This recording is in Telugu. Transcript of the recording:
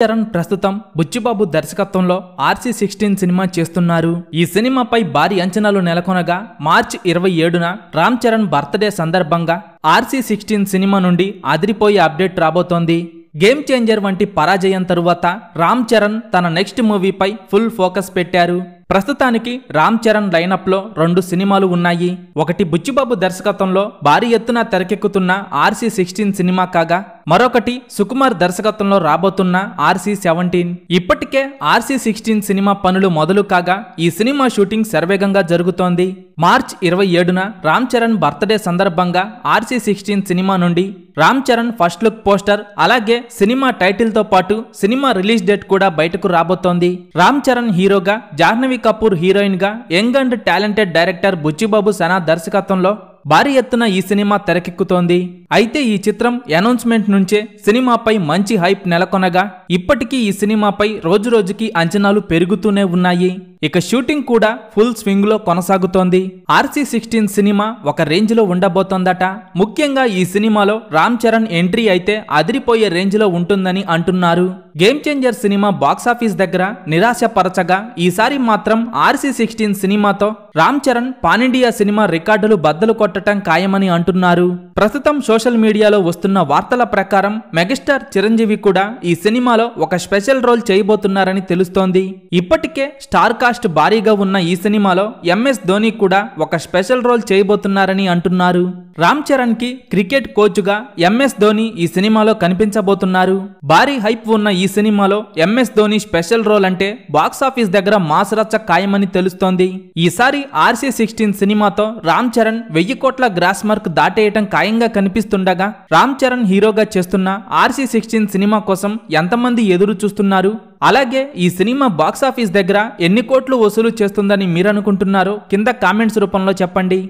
చరణ్ ప్రస్తుతం బుచ్చిబాబు దర్శకత్వంలో RC16 సినిమా చేస్తున్నారు. ఈ సినిమాపై భారీ అంచనాలు నెలకొనగా మార్చి 27న రామ్ చరణ్ బర్త్డే సందర్భంగా RC16 సినిమా నుండి అదిరిపోయే అప్డేట్ రాబోతోంది. గేమ్ చేంజర్ వంటి పరాజయం తరువాత రామ్ చరణ్ తన నెక్స్ట్ మూవీపై ఫుల్ ఫోకస్ పెట్టారు. ప్రస్తుతానికి రామ్ చరణ్ లైనప్ లో 2 సినిమాలు ఉన్నాయి. ఒకటి బుచ్చిబాబు దర్శకత్వంలో భారీ ఎత్తున తెరకెక్కుతున్న RC16 సినిమా కాగా మరొకటి సుకుమార్ దర్శకత్వంలో రాబోతున్న RC17. ఇప్పటికే RC16 సినిమా పనులు మొదలు కాగా ఈ సినిమా షూటింగ్ శరవేగంగా జరుగుతోంది. మార్చి 27న రామ్ చరణ్ బర్త్డే సందర్భంగా RC16 సినిమా నుండి Ram Charan first look poster అలాగే సినిమా టైటిల్ తో పాటు సినిమా రిలీజ్ డేట్ కూడా బయటకు రాబోతోంది. రామ్ చరణ్ హీరోగా, జాహ్నవి కపూర్ హీరోయిన్ గా young and talented director Buchibabu Sana దర్శకత్వంలో భారీ ఎత్తున ఈ సినిమా తెరకెక్కుతోంది. అయితే ఈ చిత్రం అనౌన్స్మెంట్ నుంచే సినిమాపై మంచి హైప్ నెలకొనగా ఇప్పటికీ ఈ సినిమాపై రోజురోజుకి అంచనాలు పెరుగుతూనే ఉన్నాయి. ఇక షూటింగ్ కూడా ఫుల్ స్వింగ్ లో కొనసాగుతోంది. RC16 సినిమా ఒక రేంజ్ లో ఉండబోతోందట. ముఖ్యంగా ఈ సినిమాలో రామ్ చరణ్ ఎంట్రీ అయితే అదిరిపోయే రేంజ్ లో ఉంటుందని అంటున్నారు. గేమ్ చేంజర్ సినిమా బాక్సాఫీస్ దగ్గర నిరాశపరచగా ఈసారి మాత్రం RC16 సినిమాతో Ram Charan pan India cinema రికార్డులు బద్దలు కొట్టడం ఖాయమని అంటున్నారు. ప్రస్తుతం సోషల్ మీడియాలో వస్తున్న వార్తల ప్రకారం మెగాస్టార్ చిరంజీవి కూడా ఈ సినిమాలో ఒక స్పెషల్ రోల్ చేయబోతున్నారని తెలుస్తోంది. ఇప్పటికే స్టార్ కాస్ట్ భారీగా ఉన్న ఈ సినిమాలో MS ధోని కూడా ఒక స్పెషల్ రోల్ చేయబోతున్నారని అంటున్నారు. రామ్ చరణ్ కి క్రికెట్ కోచ్ గా MS ధోని ఈ సినిమాలో కనిపించబోతున్నారు. భారీ హైప్ ఉన్న ఈ సినిమాలో MS ధోని స్పెషల్ రోల్ అంటే బాక్సాఫీస్ దగ్గర మాస్ రచ్చ ఖాయమని తెలుస్తోంది. ఈసారి RC16 సినిమాతో రామ్ చరణ్ 1000 కోట్ల గ్రాస్ మార్క్ దాటేయటం ఖాయంగా కనిపిస్తుండగా రామ్ చరణ్ హీరోగా చేస్తున్న RC16 సినిమా కోసం ఎంతమంది ఎదురు చూస్తున్నారు? అలాగే ఈ సినిమా బాక్సాఫీస్ దగ్గర ఎన్ని కోట్లు వసూలు చేస్తుందని మీరనుకుంటున్నారో కింద కామెంట్స్ రూపంలో చెప్పండి.